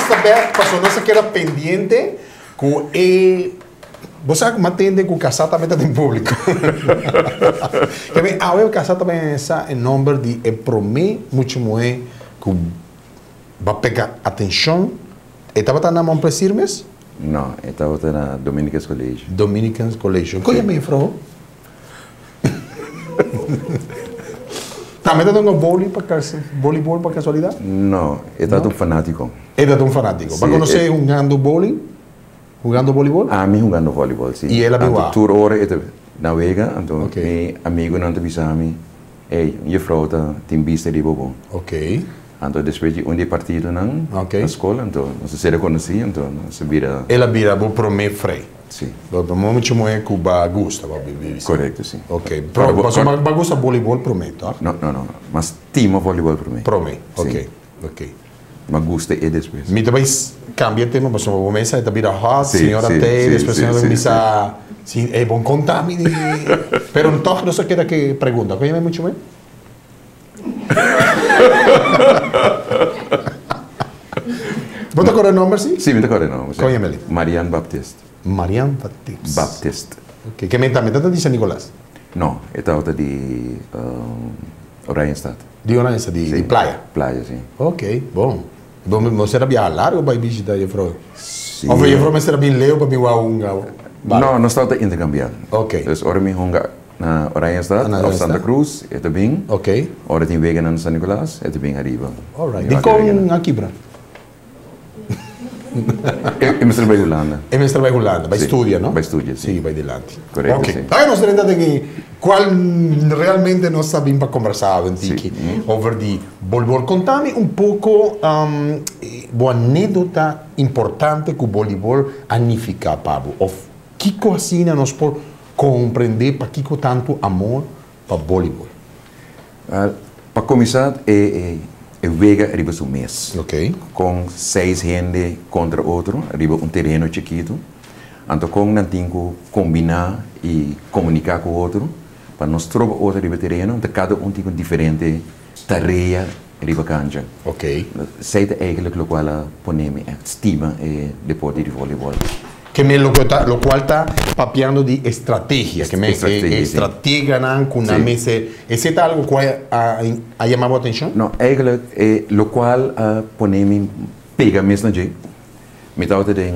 saber, pasó no se queda pendiente con vos sabes cómo atende con casar também está em público. Que bem, a eu casar também essa em nome de promê muito mais que vai pegar atenção. Estava na mão para Sirmes? Não, estava na Dominicans College. Dominicans College. Qual é a minha frau? Também está dando voleibol para casualidade? Não, estava um fanático. Era um fanático. Vai conhecer jogando bowling? Jogando voleibol? A mim jogando voleibol, sim. E ela viu? Tour hora na Vega, então meu amigo não te avisava, ei, minha frau tem vista de bobo. Ok. Então depois de um partido na escola, então você se reconhecia, então você vira. Ela vira por promê frei. Sim. Então muito mais que bagusta, correto, sim. Ok. Mas bagusta voleibol promê, tá? Não, mas time voleibol promê. Promê, ok, ok. Mas gusta e depois. Me também cambia tema, mas uma começa a virar hot, senhora T, depois senhora começa sim, é bom contar me. Pero não toca, não só queda que pergunta, conhece muito bem? Você tem o nome, sim? Sim, me tem o nome. Conhece ele? Marianne Baptiste. Marianne Baptiste. Baptiste. Ok, que mentalmente está de San Nicolás? Não, está de Oranjestad. De Oranjestad, de praia? Praia, sim. Ok, bom. Você era bem largo para visitar a Frau? Sim. Of je vrouw era bem leu para me Não, não está intercambiando. Ok. Dus ora me honga na Oranjestad, of Santa Cruz, é bem. Ok. Ora tem vega na San Nicolás, é bem arriba. Alright. E com aqui, Bra? Eu me trabalho em Holanda. Eu me trabalho em Holanda. Vai estudar, não? Vai estudar, sim. Sim, vai adiante. Correto, ok. sim. Aí nós temos aqui qual realmente nós sabemos para conversar aqui over de voleibol. Contame um pouco uma anedota importante que o voleibol significa, Pablo. Of que coisa nós podemos compreender para que tanto amor para o voleibol? Para começar, vega arriba um mês. Ok. Com 6 gente contra outro, arriba terreno chiquito. Então, com não tem que combinar e comunicar com o outro, para nós trocar outro arriba terreno, então cada tem uma diferente tarefa arriba cancha. Ok. Sei eigenlijk lo qual poneme estima deporte de voleibol. Que me lo cual está papeando de estrategia, que me estratega con una mesa. ¿Es algo que ha llamado atención? No, eigenlijk lo qual poneme pega mesmo de me tauta de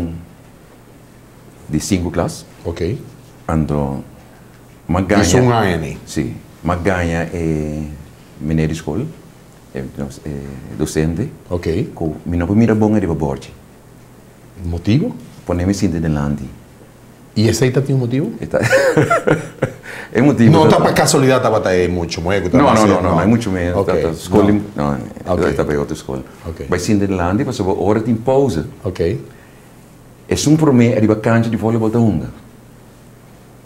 5 classe. Ok. Então, mas ganha. Isso um ano. Sim, mas ganha menino de escola, docente. Ok. Com minha primeira bonga de bordo. Motivo? Poneme sinto de landi. E esse aí tem um motivo? É motivo. Não está para casualidade, estava aí muito, não é? Não, é muito mesmo. Okay. Escola, não, está para outra escola. Vai sinto de landi, você vai hora de pausa. Ok. É um problema de vacantia de voleibol da Hunga.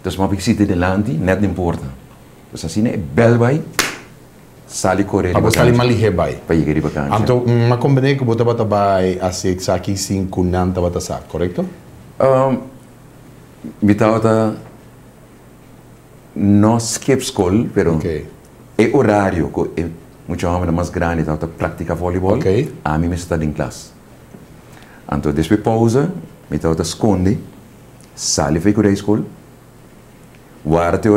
Dus maar ik zit de landi, net niet importa. Dus als je bel bij, sali correr. Ah, sali malihe bij. Para ir de vacantia. Então, uma combinei que você bota by assim aqui 5 nanta bota sa, correto? Me tava não skip school, pero é horário que muito homem mais grande tava praticar voleibol. A mim me está em classe. Então, depois pausa, me tava esconde, sali foi correr school. Waar het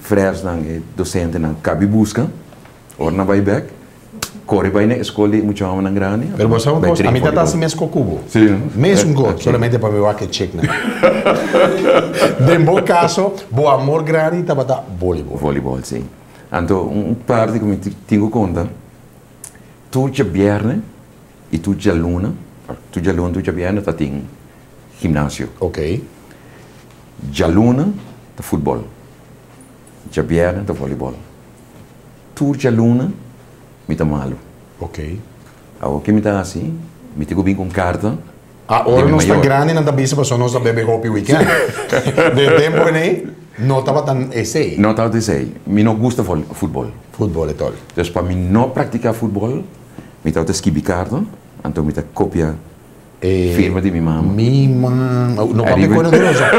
vrij docenten dan cabe busca, orna vai back, corre vai na escola muito homem na grande. Pero você não gosta, a mim tá assim mesmo com o cubo. Sim. Mesmo gosto, solamente para me ver que check, né? De bom caso, bom amor grande tá para voleibol. Voleibol, sim. Então, parte que me tenho conta, tu já viernes e tu já luna, tu já viernes tá tem ginásio. Ok. Já luna de futebol. Já viernes de voleibol. Turja luna, me tá malo. Ok. O que me tá assim, me tenho bem com carta. Agora não está grande na cabeça, mas nós está bebendo hopi weekend. De tempo né, não estava tão esse. Não estava esse. Me não gosta futebol. Futebol é todo. Então, para mim não praticar futebol, me tá escrever carta, então me tá copia firma de minha mãe. Minha mãe, não papai coisa de rosa.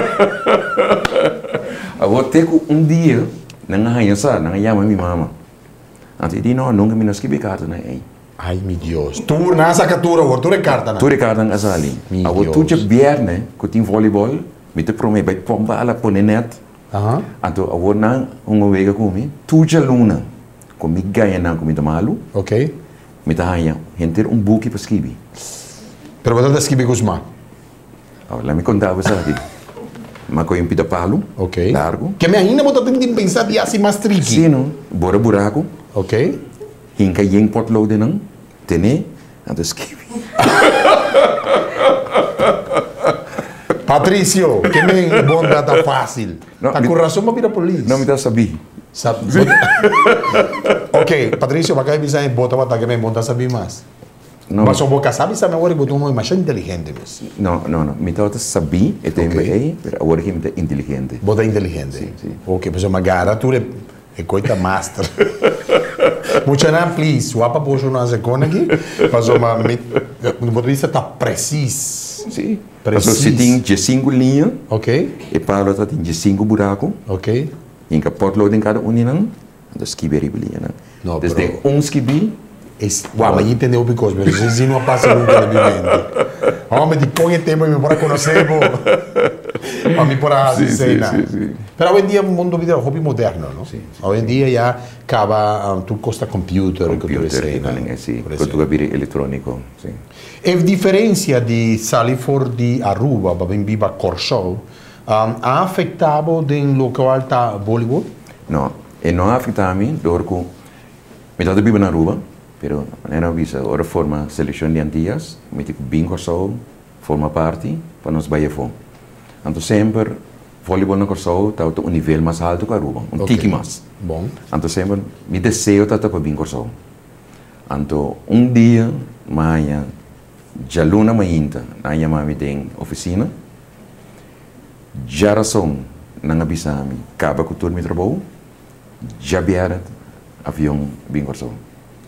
Agora tem dia, não ganha só, não ganha minha mãe. Antes de não, nunca me não escrevi carta, né? Ai, meu Deus. Tu nasa catura, tu recarta na. Tu recarta na sali. Awo tu je bierne, que tem voleibol, me te promete vai pomba ala ponenet. Anto awo na wega kumi, tu je luna. Kumi ganha na kumi malu. Ok. Me ta hanya, henter buki para skibi. Pero você skibi kusma. Lá me contava isso aqui. Mas com um pita palo, largo. Que me ainda botar tem que pensar de assim mais tricky. Sim, não. Bora buraco. Ok. Hinka yen potlood não. Tene, anto skibi. Patrício, que me bom data fácil. Tá com razão para vir a polícia. Não me dá saber. Ok, Patrício, vai cair bisa em bota para que me bom saber mais. Mas o boca sabe agora que botou uma mais inteligente mesmo. Não. Me dá saber, é também, mas agora que me dá inteligente. Bota inteligente. Sim. Ok, mas uma gara tu é coita master. Mucha na please, o apa pojo na secona aqui, mas uma no motorista tá preciso. Sim. Preciso. Se tem de 5 linhas, e para outra tem de 5 buracos. Ok. Em que potlood em cada não, então skibi ribelinha não. Desde skibi. Uau, mas entendeu because, mas se não passa nunca na minha mente. Homem, de põe tempo e me para conhecer, para me para dizer nada. Mas hoje em dia o mundo é um hobby moderno, não? Hoje em dia já acaba tu costa computer que tu recebe. Sim, que tu abrir eletrônico. Sim. A diferença de sair fora de Aruba para vir para Corsol ha afetado o local da Bollywood? Não, e não afeta a mim, porque me estou vivendo na Aruba. Pero era visa ora forma seleção de antigas, me tipo bingo só forma parte para nos baia fom. Então sempre voleibol na Corsol tá um nível mais alto que a Aruba, tiki mais. Bom. Então sempre me desejo tá para bingo só. Então dia manhã já luna mainta, na mami tem oficina. Já razão na abisami, acaba com turno trabalho. Já viera avião bingo só.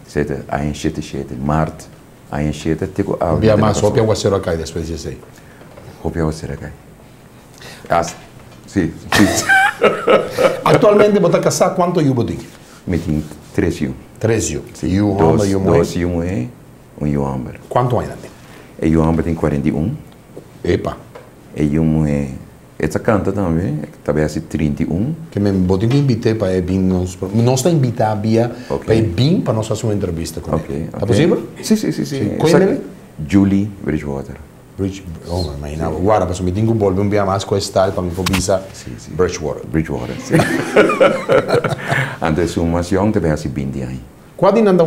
Sete, aí enchete, Marte, aí enchete, tipo a. Bia mais, hopia o acero cai depois de sei. Hopia o acero cai. Ah, sim. Atualmente você casar quanto you bodi? Me tem 3 you. 3 you. Sim. You homem, you mulher. 2 you mulher, you homem. Quanto ainda tem? E you homem tem 41. Epa. E you mulher, essa canta também, também assim 31. Que me bodi que invitei para vir nós está invitado via para vir para nós fazer uma entrevista com ele. É possível? Sim. Qual é ele? Julie Bridgewater. Oh, mas não, agora para me tenho volver um dia mais com esse tal para me fazer Bridgewater. Sim. Antes uma jong também assim 20 anos. Qual é anda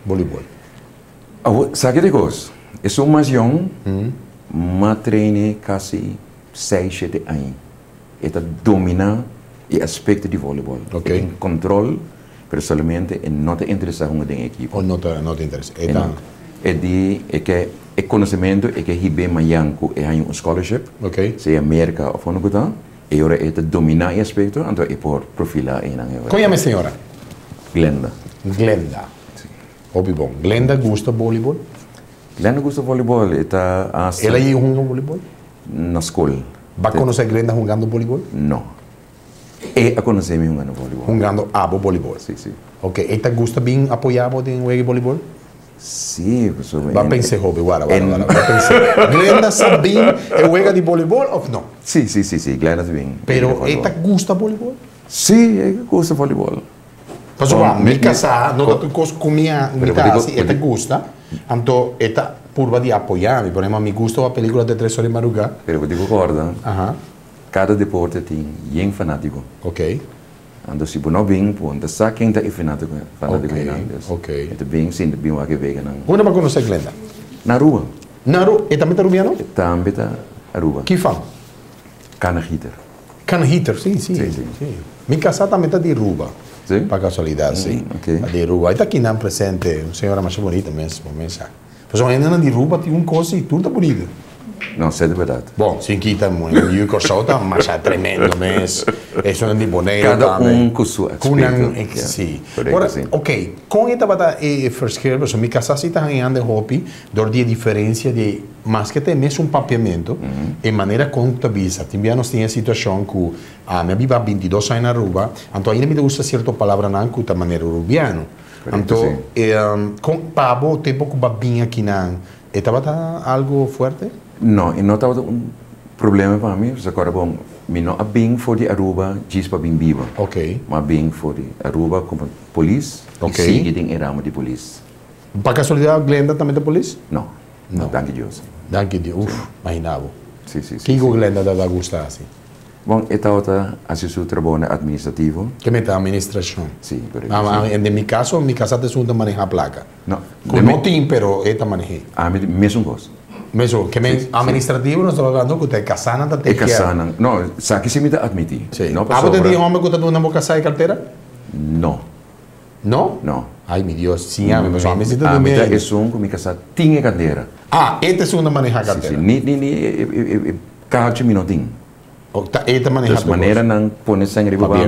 voleibol? Sabe que coisa? É uma jong, mas treine quase 6, 7 anos. Eta domina o aspecto de voleibol. Tem controle, mas somente não te interessa com a equipe. Ou não te interessa. Que é conhecimento é que hibe mayanku é um scholarship. Se é América ou fora do e ora é dominar o aspecto, então é por profilar em Como é a senhora? Glenda. Óbvio bom. Glenda gosta de voleibol? Glenda gosta de voleibol. Ela ia jogar voleibol? Na escola. Vai conhecer Glenda jogando voleibol? Não. É a conhecer-me jogando voleibol. Jogando voleibol? Sim. Ok. Ela gosta bem apoiado em jogar voleibol? Sim, pessoal. Vai pensar, hobby, agora. Glenda sabe bem jogar de voleibol ou não? Sim. Glenda sabe bem. Pero ela gosta de voleibol? Sim, ela gosta de voleibol. Pessoal, me casar, não estou com minha casa, ela gosta, então ela purva de apoiar, por exemplo, me gusta a película de 3 horas de madrugada. Pero eu digo corda, cada deporte tem um fanático. Ok. Então se você não vem, então sabe quem é fanático Ok. Então bem, sim, bem o que vega. Onde vai conhecer Glenda? Na rua. Na rua? E também está rubiano? Também está rua. Que fala? Cana heater. Cana heater, sim. Minha casa também está de rua. Sim? Para casualidade, sim. De rua. Aí está aqui na presente, uma senhora mais bonita mesmo, mas ainda de rua tem coisa e tudo está bonito. Não, isso é de verdade. Bom, sim, aqui está muito corçota, mas é tremendo mesmo. É uma de boneira. Cada com sua experiência. Sim. Agora, ok, com esta bata first care, mas minha casa está ganhando hobby, dor de diferença de mais que tem mesmo papiamento, em maneira contabiliza. Também nós temos a situação que a minha viva 22 anos na Aruba, então ainda me gusta certa palavra não que da maneira urubiano. Então, com Pablo, tem pouco babinha aqui na... Estava algo forte? Não, e não estava problema para mim, agora bom, me não bem for de Aruba, diz para bem viva. Ok. Mas bem for de Aruba como polícia, e sigue tem eramo de polícia. Para casualidade, Glenda também é polícia? Não. Não. Danke Deus. Danke Deus. Uf, imaginava. Sim, sim, sim. Que Glenda dá gostar assim? Bom, eu estava assessor de trabalho administrativo. Que me está administração? Sim, correto. En mi caso te sunta manejar placa. Não. No team, pero esta manejé. Mesmo gosto. Mesmo, que me administrativo não está falando que você é casana da tequila. É casana. Não, sabe que se me dá admitir. Sim. Você tem homem que está não casar e carteira? Não. Não? Não. Ai, meu Deus, sim, a minha homem se dá também. A minha é um que me casar tinha carteira. Ah, este é um manejar carteira. Sim, ni carro de minutinho. Esta manejar. De maneira não pôr sangue no banco.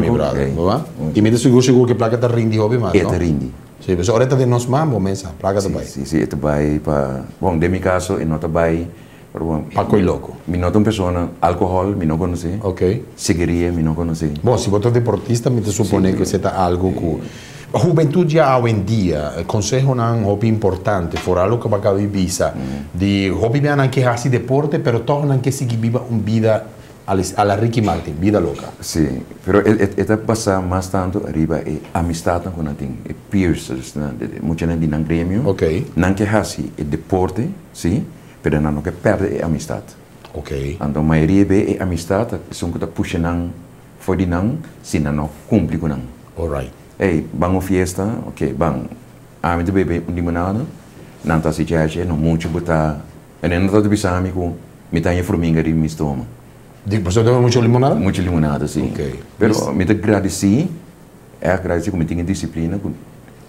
E me dá seguro que a placa está rindi hobby mais, não? Esta rindi. Sim, mas ahora de nós mamo mesa, placa está bem. Sim, sim, esta vai para... Bom, de meu caso, eu não está bem... Para coi louco. Me não uma pessoa, álcool, me não conhece. Ok. Seguiria, me não conhece. Bom, se você é deportista, me te supõe que você está algo que... A juventude já hoje em dia, consegue um hobby importante, fora algo que vai caber visa, de hobby não que fazer deporte, mas todos não que seguir viva uma vida a la Ricky Martin, vida louca. Sim, mas esta passa mais tanto arriba é amistade com a tem, é peers, muita gente no grêmio, não que fazer deporte, sim, mas não que perde a amistade. Ok. Então a maioria é amistade, são que está puxando fora não, se não cumpre com não. Alright. Hey, vamos fiesta, ok, vamos. A mim bebe limonada, não está se chache, não muito botar, e não está pensando amigo, me tá em formiga de meu estômago. Você toma muito limonada? Muito limonada, sim. Ok. Pero me agradeci, agradeci como tinha disciplina,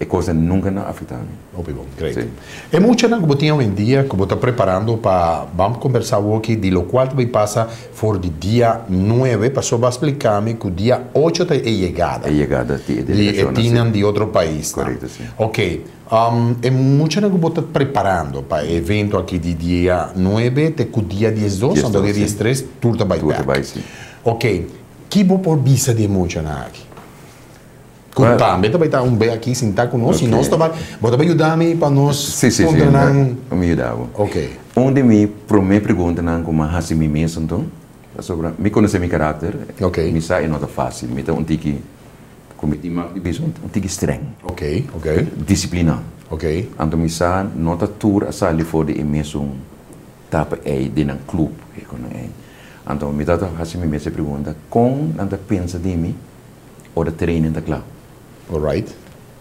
é coisa nunca não afetava. Ok, bom, great. É muito que você tem hoje em dia, que você está preparando para, vamos conversar aqui, de lo qual vai passar for de dia 9, para só explicar-me que o dia 8 é chegada. É chegada de outro país. Correto, sim. Ok. É muito que você está preparando para o evento aqui de dia 9, até o dia 12, então dia 13, tudo vai back. Sim. Ok. Que você por visa de muito aqui? Também vai estar bem aqui sentado conosco, e nós também, você vai ajudar-me para nós... Sim, me ajudava. Ok. Onde me primeira pergunta não como assim me mesmo então, sobre me conhecer meu caráter, me sai não é fácil, me dá tique como um tique estranho. Ok. Disciplina. Ok. Então me sai não tá tour a sair fora e mesmo tapa de um clube, então me dá assim me mesmo pergunta, com anda pensa de mim ou da treino da claro. Alright.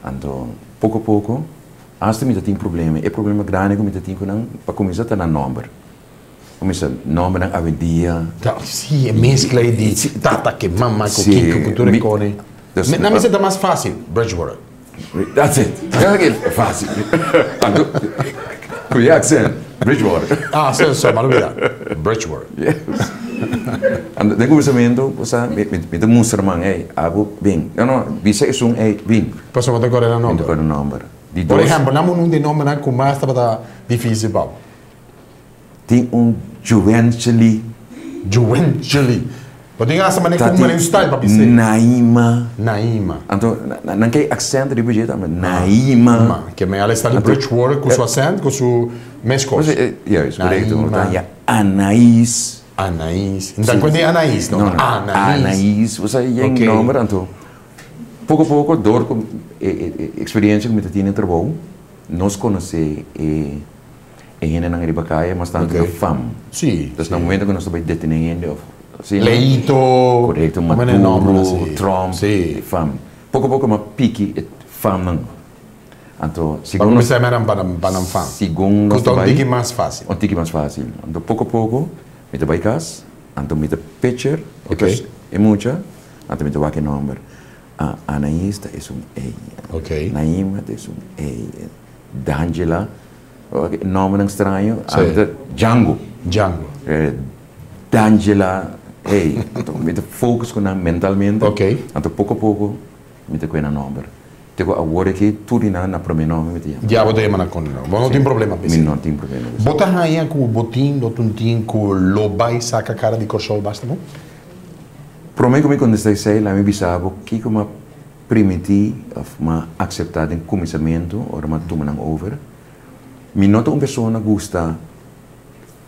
Então, pouco a pouco, antes de ter problema, é problema grande que eu tenho para começar a ter número. Começa nome na avenida. Sim, é mescla de tata que mamma com quem que tu reconhece. Na mesa é mais fácil, Bridgewater. That's it. É fácil. Com o accent, Bridgewater. Ah, só maravilha. Bridgewater. Yes. No começamento, me mostra man, algo bem. Não, bisa é bem. Posso botar agora o nome? Agora o nome. Por exemplo, não de nome na como mais está difícil, Paulo. Tem Juvenceli. Pode ir essa maneira como style para você. Naima. Então, não quer acento de budget, mas Naima. Que me ela está de Bridgewater com seu acento, com seu mescos. Yes, correto. Então, Anaís. Então, quando é Anaís, não? Anaís, você é em nome, então. Pouco a pouco, dor, experiência que me tem no trabalho, nós conhecemos e na Ribacaia, mas tanto na FAM. Sim. Então, no momento que nós estamos detenindo, Leito, correto, Maduro, Trump, FAM. Pouco a pouco, uma pique FAM não. Então, segundo nós para não FAM. Segundo nós estamos um tique mais fácil. Um tique mais fácil. Então, pouco a pouco, me dá baicas, então me dá picture, é muita, então me dá aquele número. Anaísta é E. Naima é E. D'Angela, nome não estranho, Django. D'Angela, então me dá foco mentalmente. Então pouco a pouco me dá aquele número. Tenho agora que tudo na primeira nome me dá. Já vou ter uma conta, não tem problema. Não tem problema. Bota aí com o botim, botuntim, com o lobai saca cara de corchol basta não? Para mim, como eu sei, lá me bisava que como permitir, uma aceitar em começamento, ou uma tomar over. Me nota uma pessoa que gosta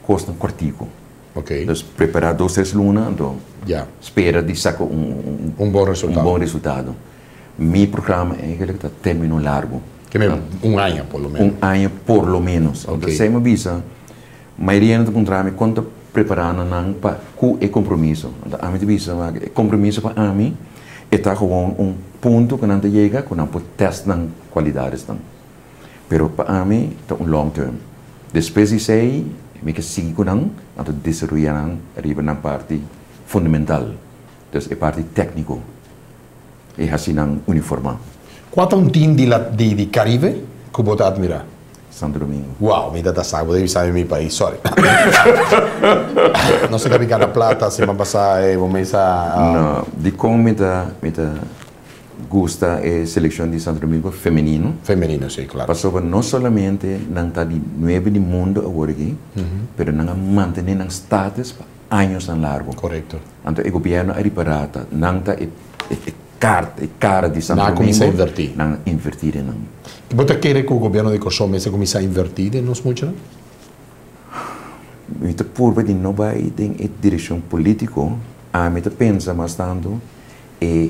custa um quartico. Ok. Então, preparar 2, 3 lunas, então, espera de sacar um bom resultado. Um bom resultado. Meu programa é que está término largo. Que é um ano, por lo menos. Um ano, por lo menos. Okay. Então, se me avisa, a maioria do contrato, quando preparando para o compromisso. Então, a mim avisa, compromisso para mim, está com ponto que não chega, que não pode testar qualidades. Pero para mim, está long term. Depois de sei, me que sigo com não, então desenvolver arriba na parte fundamental. Então, é parte técnico. E assim não uniformado. Qual é um time de Caribe que você admira? Santo Domingo. Uau, me dá sabe, deve saber meu país, sorry. Não sei que cada plata se vai passar, vamos Não, de como me gusta a seleção de Santo Domingo feminino. Feminino, sim, claro. Passou não somente não está de 9 do mundo agora aqui, mas não manter um status por anos tão largo. Correto. Então, o governo é reparado, não está cara de Santo Domingo. Começa a invertir. Não invertir, não. E você quer que o governo de Kosovo comece a invertir nos muitos? Eu por de não vai em direção política, a mim pensa mais tanto é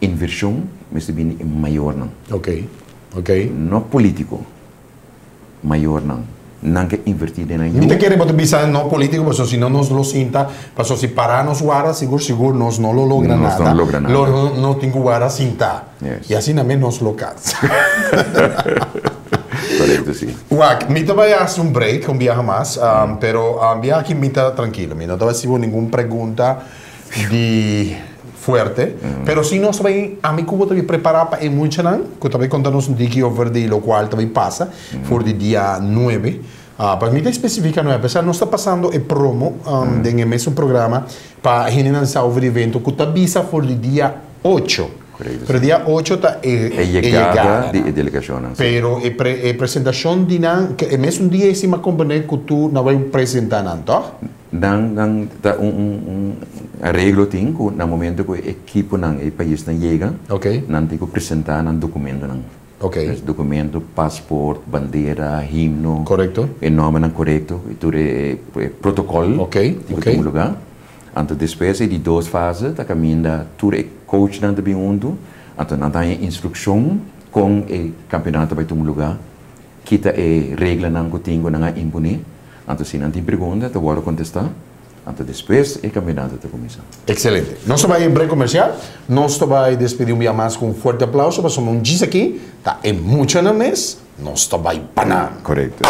inversão, mas também é maior não. Ok, ok. Não político, maior não. Não que invertir na indústria. Não queremos pensar não político, porque se não nos lo sinta, porque se parar nos guarda, seguro nos não lo logra nada. Não logra nada. Não tem que guardar sinta. E assim também nos lo cansa. Correcto, sim. Uac, me vai fazer um break, um viaje mais, pero viaje aqui me está tranquilo. Me não vai ser nenhuma pergunta de fuerte, pero si nós também, a mim como também preparar para muito não, que também contamos um dia over de lo qual também passa, for de dia 9, para mim especifica não é, apesar não está passando o promo de mesmo programa para generalizar o evento que também for de dia 8. Pero dia 8 está chegada de delegação. Pero a apresentação de não, que é mesmo dia esse companhia que tu não vai apresentar não, tá? Dan arreglo tem que no momento que a equipe não o país não chega, não tem que apresentar um documento não. Documento, passaporte, bandeira, himno. Correto. O nome não correto, tudo é protocolo. Tipo um lugar. Então depois de 2 fases, tá caminha tudo é coach não também então não tem instrução com o campeonato vai tomar lugar. Kita é regra não que tem não é imponer. Então se não tem pergunta, tu pode contestar. Então depois o campeonato está começando. Excelente. Nós vamos em break comercial. Nós vamos despedir dia mais com um forte aplauso. Passamos diz aqui, tá é muito na mês. Nós vamos para Correto.